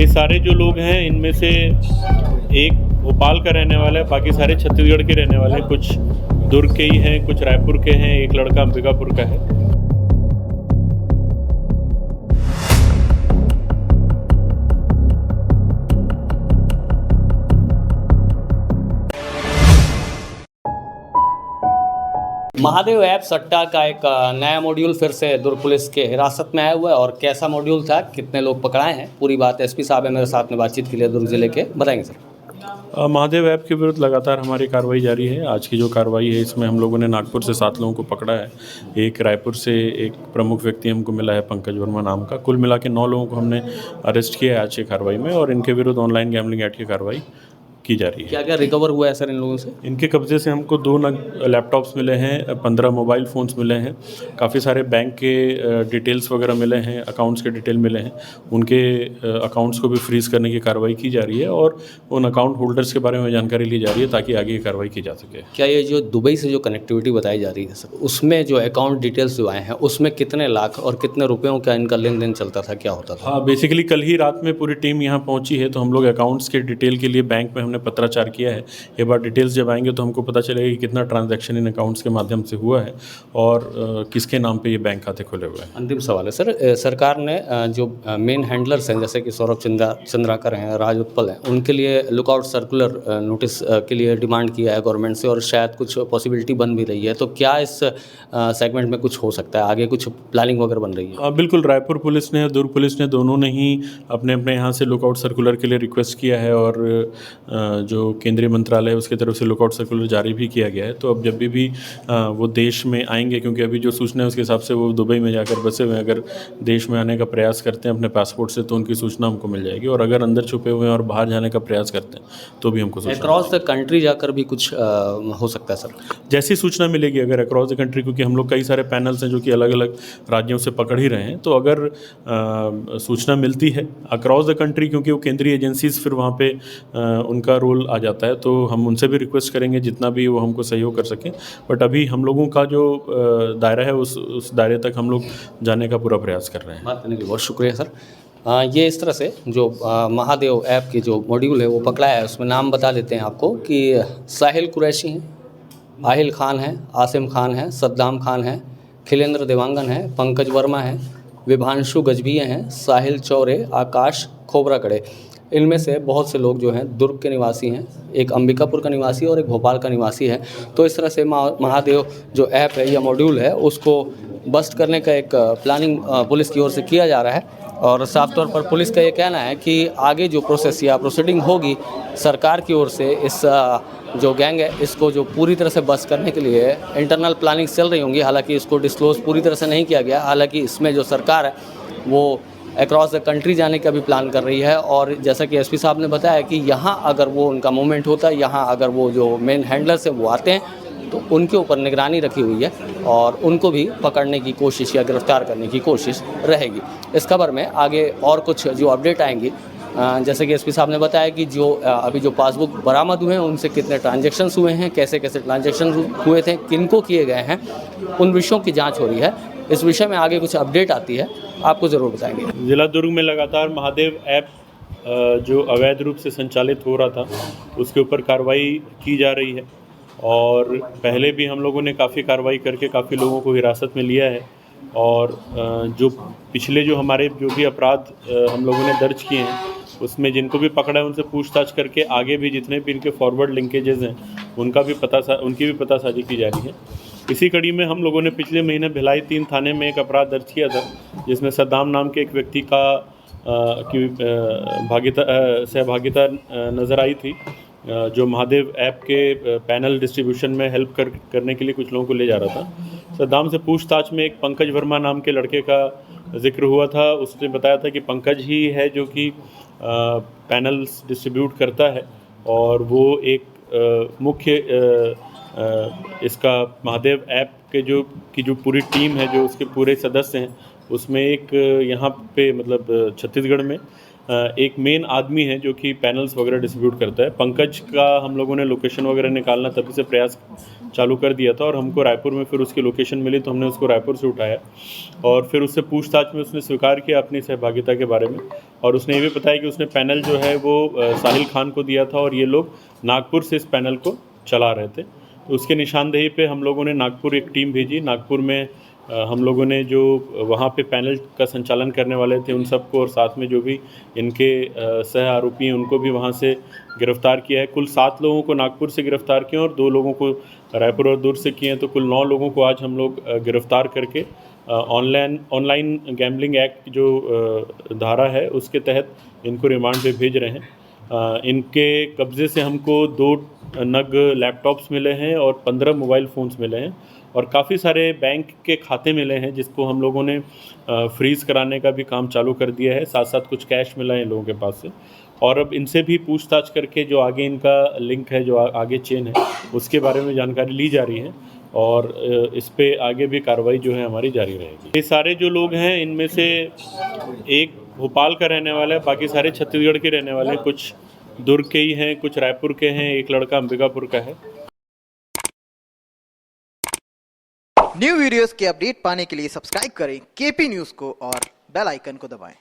ये सारे जो लोग हैं इनमें से एक भोपाल का रहने वाला है, बाकी सारे छत्तीसगढ़ के रहने वाले हैं। कुछ दुर्ग के ही हैं, कुछ रायपुर के हैं, एक लड़का अंबिकापुर का है। महादेव ऐप सट्टा का एक नया मॉड्यूल फिर से दुर्ग पुलिस के हिरासत में आया हुआ है। और कैसा मॉड्यूल था, कितने लोग पकड़ाए हैं, पूरी बात एसपी साहब है मेरे साथ में बातचीत के लिए दुर्ग जिले के, बताएंगे सर। महादेव ऐप के विरुद्ध लगातार हमारी कार्रवाई जारी है। आज की जो कार्रवाई है इसमें हम लोगों ने नागपुर से 7 लोगों को पकड़ा है। एक रायपुर से एक प्रमुख व्यक्ति हमको मिला है पंकज वर्मा नाम का। कुल मिला के 9 लोगों को हमने अरेस्ट किया है आज की कार्रवाई में, और इनके विरुद्ध ऑनलाइन गैम्बलिंग एक्ट की कार्रवाई की जा रही है। क्या क्या रिकवर हुआ है सर इन लोगों से? इनके कब्जे से हमको 2 लैपटॉप्स मिले हैं, 15 मोबाइल फ़ोन्स मिले हैं, काफ़ी सारे बैंक के डिटेल्स वगैरह मिले हैं, अकाउंट्स के डिटेल मिले हैं। उनके अकाउंट्स को भी फ्रीज़ करने की कार्रवाई की जा रही है और उन अकाउंट होल्डर्स के बारे में जानकारी ली जा रही है ताकि आगे की कार्रवाई की जा सके। क्या ये जो दुबई से जो कनेक्टिविटी बताई जा रही है सर, उसमें जो अकाउंट डिटेल्स जो आए हैं उसमें कितने लाख और कितने रुपयों का इनका लेन देन चलता था, क्या होता था? हाँ, बेसिकली कल ही रात में पूरी टीम यहाँ पहुँची है, तो हम लोग अकाउंट्स के डिटेल के लिए बैंक में हमने पत्राचार किया है। ये बार डिटेल्स जब आएंगे तो हमको पता चलेगा कि कितना ट्रांजैक्शन इन अकाउंट्स के माध्यम से हुआ है और किसके नाम पे ये बैंक खाते खुले हुए हैं। अंतिम सवाल है सर, सरकार ने जो मेन हैंडलर्स हैं जैसे कि सौरभ चंद्राकर हैं, राज उत्पल हैं, उनके लिए लुकआउट सर्कुलर नोटिस के लिए डिमांड किया है गवर्नमेंट से, और शायद कुछ पॉसिबिलिटी बन भी रही है। तो क्या इस सेगमेंट में कुछ हो सकता है, आगे कुछ प्लानिंग वगैरह बन रही है? बिल्कुल, रायपुर पुलिस ने, दुर्ग पुलिस ने, दोनों ने ही अपने अपने यहाँ से लुकआउट सर्कुलर के लिए रिक्वेस्ट किया है, और जो केंद्रीय मंत्रालय है उसकी तरफ से लुकआउट सर्कुलर जारी भी किया गया है। तो अब जब भी वो देश में आएंगे, क्योंकि अभी जो सूचना है उसके हिसाब से वो दुबई में जाकर बसे हुए हैं, अगर देश में आने का प्रयास करते हैं अपने पासपोर्ट से तो उनकी सूचना हमको मिल जाएगी, और अगर अंदर छुपे हुए हैं और बाहर जाने का प्रयास करते हैं तो भी हमको सूचना अक्रॉस द कंट्री जाकर भी कुछ हो सकता है सर? जैसी सूचना मिलेगी, अगर अक्रॉस द कंट्री, क्योंकि हम लोग कई सारे पैनल्स हैं जो कि अलग अलग राज्यों से पकड़ ही रहे हैं, तो अगर सूचना मिलती है अक्रॉस द कंट्री, क्योंकि वो केंद्रीय एजेंसीज फिर वहाँ पे उनका रोल आ जाता है, तो हम उनसे भी रिक्वेस्ट करेंगे जितना भी वो हमको सहयोग कर सकें। बट अभी हम लोगों का जो दायरा है उस दायरे तक हम लोग जाने का पूरा प्रयास कर रहे हैं। बात करने के लिए बहुत शुक्रिया सर। ये इस तरह से जो महादेव ऐप की जो मॉड्यूल है वो पकड़ा है, उसमें नाम बता देते हैं आपको कि साहिल कुरैशी हैं, आहिल खान है, आसिम खान है, सद्दाम खान है, खिलेंद्र देवांगन है, पंकज वर्मा है, विभांशु गजभिये हैं, साहिल चौरे, आकाश खोबरागड़े। इनमें से बहुत से लोग जो हैं दुर्ग के निवासी हैं, एक अंबिकापुर का निवासी और एक भोपाल का निवासी है। तो इस तरह से महादेव जो ऐप है या मॉड्यूल है उसको बस्ट करने का एक प्लानिंग पुलिस की ओर से किया जा रहा है, और साफ तौर पर पुलिस का ये कहना है कि आगे जो प्रोसेस या प्रोसीडिंग होगी सरकार की ओर से इस जो गैंग है इसको जो पूरी तरह से बस्ट करने के लिए इंटरनल प्लानिंग चल रही होंगी। हालांकि इसको डिस्क्लोज पूरी तरह से नहीं किया गया, हालांकि इसमें जो सरकार है वो अक्रॉस द कंट्री जाने का भी प्लान कर रही है। और जैसा कि एसपी साहब ने बताया कि यहाँ अगर वो उनका मूवमेंट होता है, यहाँ अगर वो जो मेन हैंडलर्स हैं वो आते हैं तो उनके ऊपर निगरानी रखी हुई है और उनको भी पकड़ने की कोशिश या गिरफ्तार करने की कोशिश रहेगी। इस खबर में आगे और कुछ जो अपडेट आएंगी, जैसे कि एसपी साहब ने बताया कि जो अभी जो पासबुक बरामद हुए हैं उनसे कितने ट्रांजैक्शंस हुए हैं, कैसे कैसे ट्रांजैक्शन हुए थे, किनको किए गए हैं, उन विषयों की जाँच हो रही है। इस विषय में आगे कुछ अपडेट आती है आपको ज़रूर बताएंगे। जिला दुर्ग में लगातार महादेव ऐप जो अवैध रूप से संचालित हो रहा था उसके ऊपर कार्रवाई की जा रही है, और पहले भी हम लोगों ने काफ़ी कार्रवाई करके काफ़ी लोगों को हिरासत में लिया है, और जो पिछले जो हमारे जो भी अपराध हम लोगों ने दर्ज किए हैं उसमें जिनको भी पकड़ा है उनसे पूछताछ करके आगे भी जितने भी इनके फॉरवर्ड लिंकेजेस हैं उनकी भी पतासाजी की जा रही है। इसी कड़ी में हम लोगों ने पिछले महीने भिलाई 3 थाने में एक अपराध दर्ज किया था, जिसमें सद्दाम नाम के एक व्यक्ति का सहभागिता नज़र आई थी, जो महादेव ऐप के पैनल डिस्ट्रीब्यूशन में हेल्प करने के लिए कुछ लोगों को ले जा रहा था। सद्दाम से पूछताछ में एक पंकज वर्मा नाम के लड़के का जिक्र हुआ था। उसने बताया था कि पंकज ही है जो कि पैनल्स डिस्ट्रीब्यूट करता है, और वो एक मुख्य इसका महादेव ऐप के जो पूरी टीम है, जो उसके पूरे सदस्य हैं, उसमें एक यहाँ पे मतलब छत्तीसगढ़ में एक मेन आदमी है जो कि पैनल्स वगैरह डिस्ट्रीब्यूट करता है। पंकज का हम लोगों ने लोकेशन वगैरह निकालना तभी से प्रयास चालू कर दिया था और हमको रायपुर में फिर उसकी लोकेशन मिली तो हमने उसको रायपुर से उठाया और फिर उससे पूछताछ में उसने स्वीकार किया अपनी सहभागिता के बारे में और उसने ये भी बताया कि उसने पैनल जो है वो साहिल खान को दिया था और ये लोग नागपुर से इस पैनल को चला रहे थे। तो उसके निशानदेही पे हम लोगों ने नागपुर एक टीम भेजी। नागपुर में हम लोगों ने जो वहाँ पे पैनल का संचालन करने वाले थे उन सबको और साथ में जो भी इनके सह आरोपी हैं उनको भी वहाँ से गिरफ़्तार किया है। कुल 7 लोगों को नागपुर से गिरफ़्तार किया और 2 लोगों को रायपुर और दूर से किए हैं। तो कुल 9 लोगों को आज हम लोग गिरफ़्तार करके ऑनलाइन गैम्बलिंग एक्ट जो धारा है उसके तहत इनको रिमांड पे भेज रहे हैं। इनके कब्ज़े से हमको 2 नग लैपटॉप्स मिले हैं और 15 मोबाइल फ़ोन्स मिले हैं और काफ़ी सारे बैंक के खाते मिले हैं जिसको हम लोगों ने फ्रीज़ कराने का भी काम चालू कर दिया है। साथ साथ कुछ कैश मिला है इन लोगों के पास से और अब इनसे भी पूछताछ करके जो आगे इनका लिंक है, जो आगे चेन है, उसके बारे में जानकारी ली जा रही है और इस पे आगे भी कार्रवाई जो है हमारी जारी रहेगी। ये सारे जो लोग हैं इनमें से एक भोपाल का रहने वाला है, बाकी सारे छत्तीसगढ़ के रहने वाले हैं, कुछ दुर्ग के ही हैं, कुछ रायपुर के हैं, एक लड़का अंबिकापुर का है। न्यू वीडियोस के अपडेट पाने के लिए सब्सक्राइब करें केपी न्यूज़ को और बेल आइकन को दबाएं।